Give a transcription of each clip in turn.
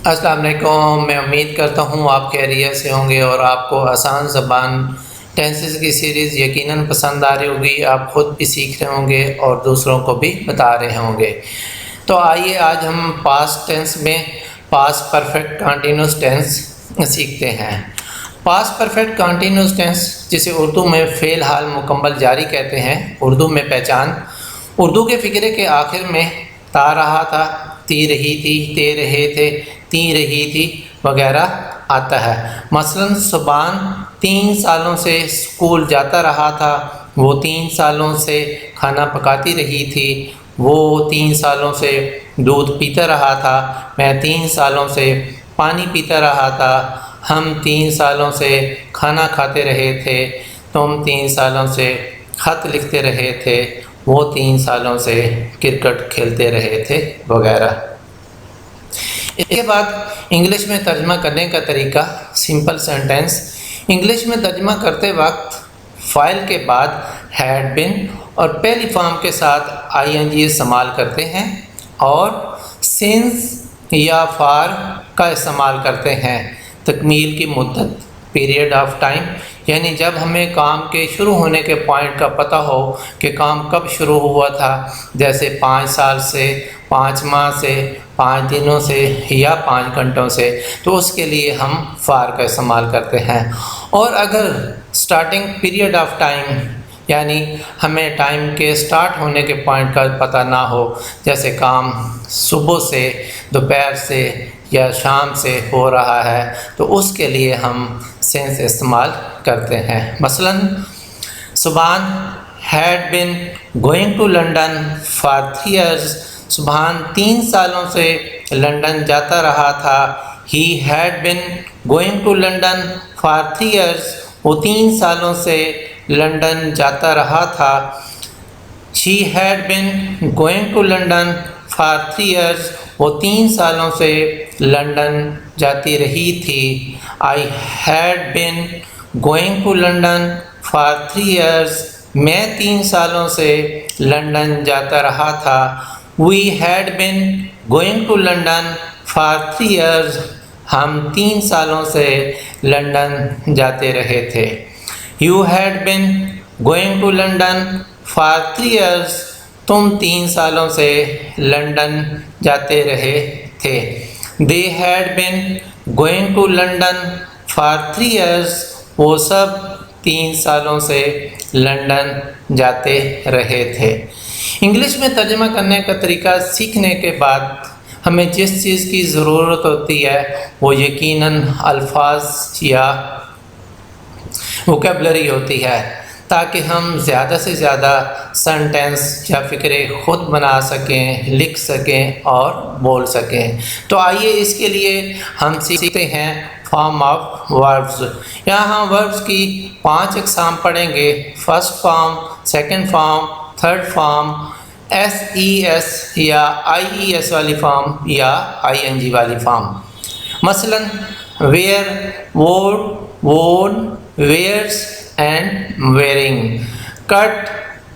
السلام علیکم، میں امید کرتا ہوں آپ خیریت سے ہوں گے اور آپ کو آسان زبان ٹینسز کی سیریز یقیناً پسند آ رہی ہوگی۔ آپ خود بھی سیکھ رہے ہوں گے اور دوسروں کو بھی بتا رہے ہوں گے۔ تو آئیے آج ہم پاسٹ ٹینس میں پاسٹ پرفیکٹ کنٹینیوس ٹینس سیکھتے ہیں۔ پاسٹ پرفیکٹ کنٹینیوس ٹینس، جسے اردو میں فعل حال مکمل جاری کہتے ہیں، اردو میں پہچان۔ اردو کے فقرے کے آخر میں تا رہا تھا، تی رہی تھی، تے رہے تھے، تی رہی تھی وغیرہ آتا ہے۔ مثلاً سبحان 3 سالوں سے اسکول جاتا رہا تھا، وہ 3 سالوں سے کھانا پکاتی رہی تھی، وہ 3 سالوں سے دودھ پیتا رہا تھا، میں 3 سالوں سے پانی پیتا رہا تھا، ہم 3 سالوں سے کھانا کھاتے رہے تھے، تم 3 سالوں سے خط لکھتے رہے تھے، وہ 3 سالوں سے کرکٹ کھیلتے رہے تھے وغیرہ۔ اس کے بعد انگلش میں ترجمہ کرنے کا طریقہ، سمپل سینٹینس۔ انگلش میں ترجمہ کرتے وقت فاعل کے بعد ہیڈ بین اور پہلی فارم کے ساتھ آئی این جی استعمال کرتے ہیں اور سنس یا فار کا استعمال کرتے ہیں۔ تکمیل کی مدت، پیریڈ آف ٹائم، یعنی جب ہمیں کام کے شروع ہونے کے پوائنٹ کا پتہ ہو کہ کام کب شروع ہوا تھا، جیسے 5 سال سے، 5 ماہ سے، 5 دنوں سے یا 5 گھنٹوں سے، تو اس کے لیے ہم فار کا استعمال کرتے ہیں۔ اور اگر سٹارٹنگ پیریڈ آف ٹائم، یعنی ہمیں ٹائم کے سٹارٹ ہونے کے پوائنٹ کا پتہ نہ ہو، جیسے کام صبح سے، دوپہر سے یا شام سے ہو رہا ہے، تو اس کے لیے ہم سینس استعمال کرتے ہیں۔ مثلاً سبحان had been going to London for 3 years، سبحان 3 سالوں سے لندن جاتا رہا تھا۔ He had been going to London for 3 years، وہ 3 سالوں سے لندن جاتا رہا تھا۔ She had been going to London for 3 years، وہ 3 سالوں سے لندن جاتی رہی تھی۔ I had been going to London for 3 years، میں 3 سالوں سے لندن جاتا رہا تھا۔ We had been going to London for 3 years، ہم 3 سالوں سے لندن جاتے رہے تھے۔ You had been going to London for 3 years، تم 3 سالوں سے لندن جاتے رہے تھے۔ They had been going to London for 3 years، وہ سب 3 سالوں سے لندن جاتے رہے تھے۔ انگلش میں ترجمہ کرنے کا طریقہ سیکھنے کے بعد ہمیں جس چیز کی ضرورت ہوتی ہے وہ یقیناً الفاظ یا ووکیبلری ہوتی ہے، تاکہ ہم زیادہ سے زیادہ سینٹینس یا فقرے خود بنا سکیں، لکھ سکیں اور بول سکیں۔ تو آئیے اس کے لیے ہم سیکھتے ہیں فارم آف وربز۔ یہاں ہم وربز کی 5 اقسام پڑھیں گے، first form, second form, third form, S E S یا آئی ای ایس والی فارم یا آئی این جی والی فارم۔ مثلاً wear, wore, worn, wears and wearing, cut,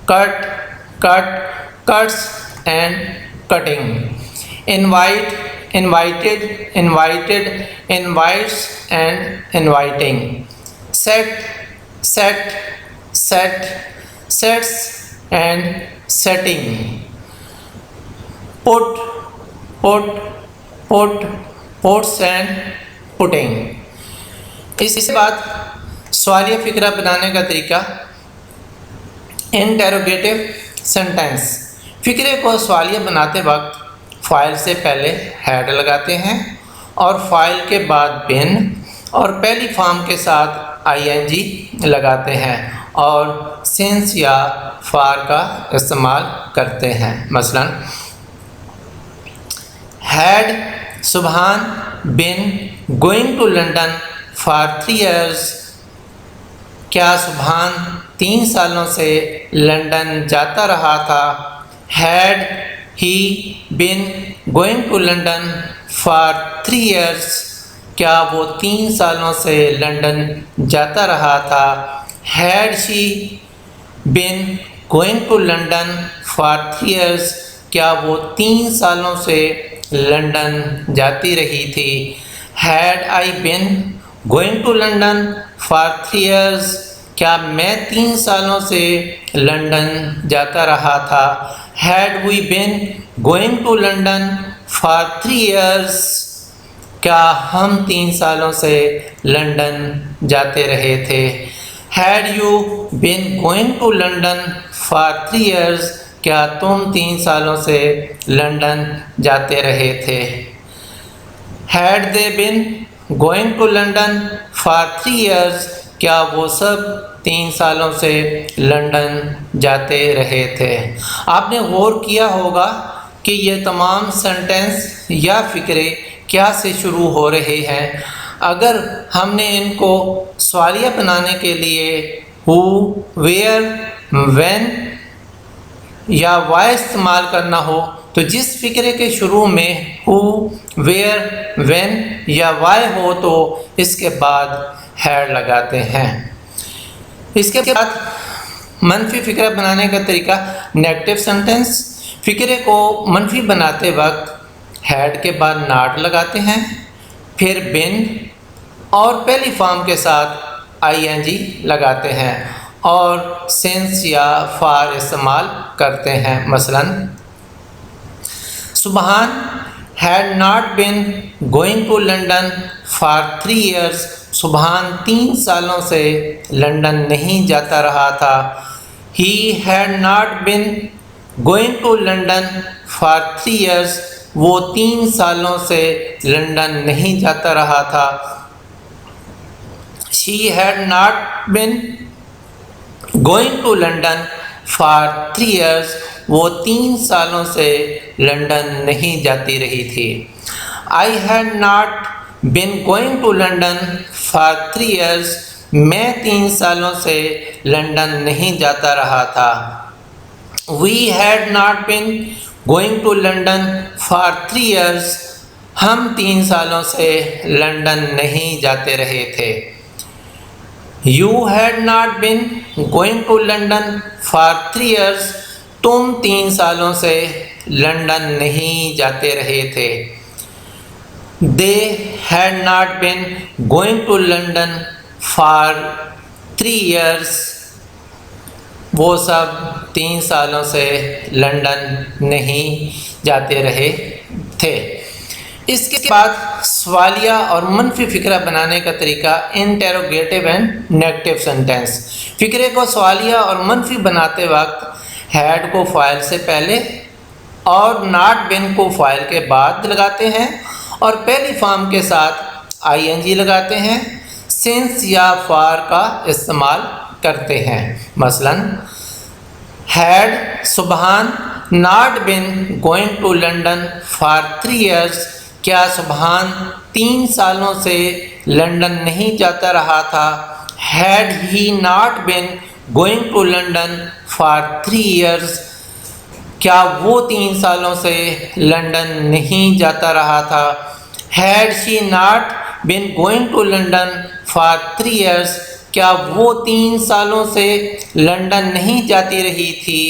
cut, cut, cuts and cutting, invite, invited، invited، invites and inviting، set، set، set، sets and setting، put، put، put، puts and putting۔ اس کے بعد سوالیہ فقرہ بنانے کا طریقہ، interrogative sentence. فقرے کو سوالیہ بناتے وقت فاعل سے پہلے ہیڈ لگاتے ہیں اور فاعل کے بعد بین اور پہلی فارم کے ساتھ آئی این جی لگاتے ہیں اور سنس یا فار کا استعمال کرتے ہیں۔ مثلاً had سبحان been going to London for 3 years، کیا سبحان 3 سالوں سے لندن جاتا رہا تھا۔ had he been going to London for 3 years، کیا وہ 3 سالوں سے لندن جاتا رہا تھا۔ had she been going to London for 3 years، کیا وہ 3 سالوں سے لندن جاتی رہی تھی. Had I been going to London for 3 years, کیا میں 3 سالوں سے لندن جاتا رہا تھا. Had we been going to London for 3 years, کیا ہم 3 سالوں سے لندن جاتے رہے تھے. Had you been going to London for 3 years, کیا تم 3 سالوں سے لندن جاتے رہے تھے. Had they been going to London for 3 years, کیا وہ سب 3 سالوں سے لندن جاتے رہے تھے. آپ نے غور کیا ہوگا کہ یہ تمام سینٹنس یا فقرے کیا سے شروع ہو رہے ہیں. اگر ہم نے ان کو سوالیہ بنانے کے لیے who, where, when یا why استعمال کرنا ہو تو جس فقرے کے شروع میں who, where, when یا why ہو تو اس کے بعد had لگاتے ہیں. اس کے بعد منفی فقرہ بنانے کا طریقہ نیگیٹو سینٹنس. فقرے کو منفی بناتے وقت had کے بعد not لگاتے ہیں، پھر been اور پہلی فارم کے ساتھ ing لگاتے ہیں اور since یا for استعمال کرتے ہیں. مثلا سبحان had not been going to London for 3 years, سبحان 3 سالوں سے لندن نہیں جاتا رہا تھا. He had not been going to London for 3 years, وہ 3 سالوں سے لندن نہیں جاتا رہا تھا. She had not been going to London for 3 years, وہ 3 سالوں سے لندن نہیں جاتی رہی تھی. I had not been going to London for 3 years, میں 3 سالوں سے لندن نہیں جاتا رہا تھا. We had not been going to London for 3 years, ہم 3 سالوں سے لندن نہیں جاتے رہے تھے. You had not been going to London for 3 years, تم 3 سالوں سے لندن نہیں جاتے رہے تھے. They had not been going to London for 3 years, وہ سب 3 سالوں سے لندن نہیں جاتے رہے تھے. اس کے بعد سوالیہ اور منفی فقرہ بنانے کا طریقہ انٹروگیٹو اینڈ نیگیٹو سینٹینس. فقرے کو سوالیہ اور منفی بناتے وقت had کو فاعل سے پہلے اور not been کو فاعل کے بعد لگاتے ہیں اور پہلی فارم کے ساتھ ing لگاتے ہیں. since یا for کا استعمال کرتے ہیں. مثلا had سبحان not been going to London for 3 years, کیا سبحان 3 سالوں سے لندن نہیں جاتا رہا تھا. had he not been going to London for 3 years, کیا وہ 3 سالوں سے لندن نہیں جاتا رہا تھا. had she not been going to London for 3 years, کیا وہ 3 سالوں سے لندن نہیں جاتی رہی تھی.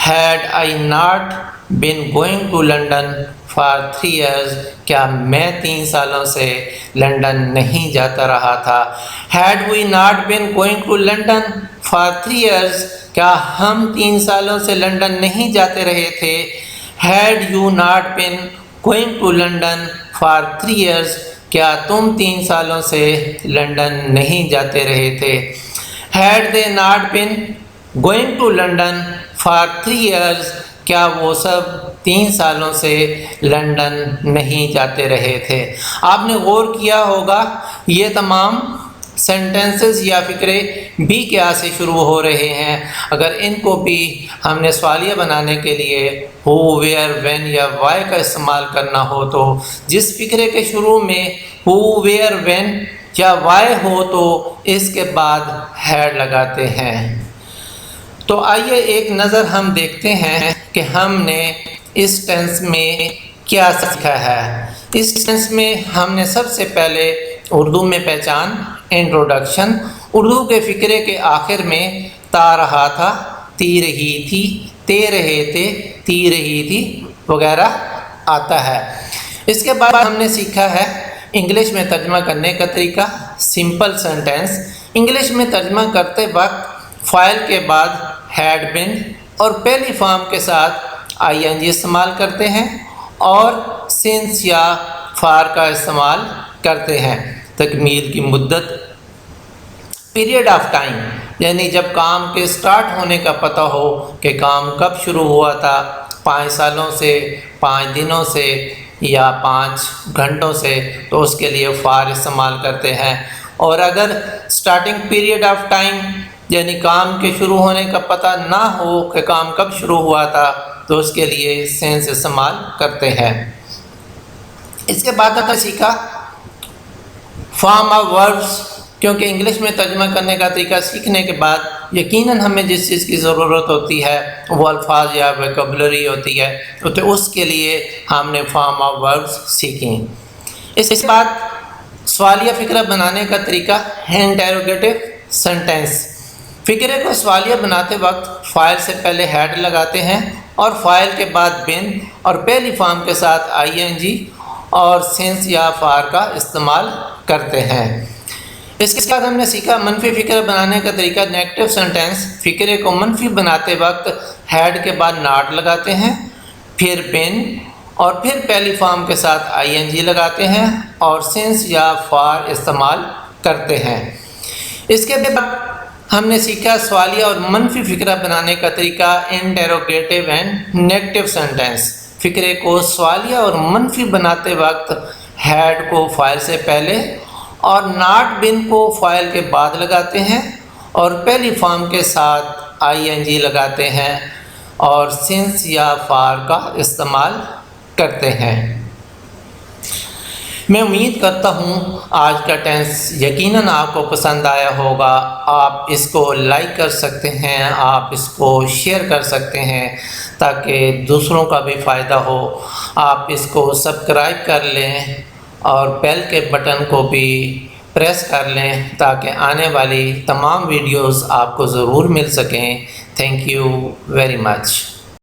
had I not been going to London for 3 years, کیا میں 3 سالوں سے لندن نہیں جاتا رہا تھا. had we not been going to London for 3 years, کیا ہم 3 سالوں سے لندن نہیں جاتے رہے تھے. had you not been going to London for 3 years, کیا تم 3 سالوں سے لندن نہیں جاتے رہے تھے. had they not been going to London for 3 years, کیا وہ سب 3 سالوں سے لندن نہیں جاتے رہے تھے. آپ نے غور کیا ہوگا یہ تمام سینٹنسز یا فقرے بھی کیا سے شروع ہو رہے ہیں. اگر ان کو بھی ہم نے سوالیہ بنانے کے لیے who, where, when یا why کا استعمال کرنا ہو تو جس فقرے کے شروع میں who, where, when یا why ہو تو اس کے بعد had لگاتے ہیں. تو آئیے ایک نظر ہم دیکھتے ہیں کہ ہم نے اس ٹینس میں کیا سیکھا ہے. اس ٹینس میں ہم نے سب سے پہلے اردو میں پہچان انٹروڈکشن. اردو کے فقرے کے آخر میں تا رہا تھا، تی رہی تھی، تے رہے تھے، تی رہی تھی وغیرہ آتا ہے. اس کے بعد ہم نے سیکھا ہے انگلش میں ترجمہ کرنے کا طریقہ، سمپل سینٹینس۔ انگلش میں ترجمہ کرتے وقت فاعل کے بعد ہیڈ بین اور پہلی فارم کے ساتھ آئی این جی استعمال کرتے ہیں اور سنس یا فار کا استعمال کرتے ہیں۔ تکمیل کی مدت، پیریڈ آف ٹائم، یعنی جب کام کے سٹارٹ ہونے کا پتہ ہو کہ کام کب شروع ہوا تھا، 5 سالوں سے، 5 دنوں سے یا 5 گھنٹوں سے، تو اس کے لیے فار استعمال کرتے ہیں۔ اور اگر سٹارٹنگ پیریڈ آف ٹائم یعنی کام کے شروع ہونے کا پتہ نہ ہو کہ کام کب شروع ہوا تھا، تو اس کے لیے سینس استعمال کرتے ہیں۔ اس کے بعد ہم نے سیکھا فارم آف وربس، کیونکہ انگلش میں ترجمہ کرنے کا طریقہ سیکھنے کے بعد یقیناً ہمیں جس چیز کی ضرورت ہوتی ہے وہ الفاظ یا ویکیبلری ہوتی ہے، تو اس کے لیے ہم نے فارم آف وربس سیکھیں۔ اس کے بعد سوالیہ فقرہ بنانے کا طریقہ، انٹروگیٹو سینٹینس۔ فقرے کو سوالیہ بناتے وقت فاعل سے پہلے ہیڈ لگاتے ہیں اور فاعل کے بعد بین اور پہلی فارم کے ساتھ آئی این جی اور سنس یا فار کا استعمال کرتے ہیں۔ اس کے بعد ہم نے سیکھا منفی فقرہ بنانے کا طریقہ، نیگیٹو سینٹینس۔ فقرے کو منفی بناتے وقت ہیڈ کے بعد ناٹ لگاتے ہیں، پھر بین اور پھر پہلی فارم کے ساتھ آئی این جی لگاتے ہیں اور سنس یا فار استعمال کرتے ہیں۔ اس کے بعد ہم نے سیکھا سوالیہ اور منفی فقرہ بنانے کا طریقہ، انٹروگیٹو اینڈ نیگیٹو سینٹینس۔ فقرے کو سوالیہ اور منفی بناتے وقت ہیڈ کو فاعل سے پہلے اور ناٹ بن کو فاعل کے بعد لگاتے ہیں اور پہلی فارم کے ساتھ آئی این جی لگاتے ہیں اور سنس یا فار کا استعمال کرتے ہیں۔ میں امید کرتا ہوں آج کا ٹینس یقیناً آپ کو پسند آیا ہوگا۔ آپ اس کو لائک کر سکتے ہیں، آپ اس کو شیئر کر سکتے ہیں تاکہ دوسروں کا بھی فائدہ ہو۔ آپ اس کو سبسکرائب کر لیں اور بیل کے بٹن کو بھی پریس کر لیں تاکہ آنے والی تمام ویڈیوز آپ کو ضرور مل سکیں۔ Thank you very much.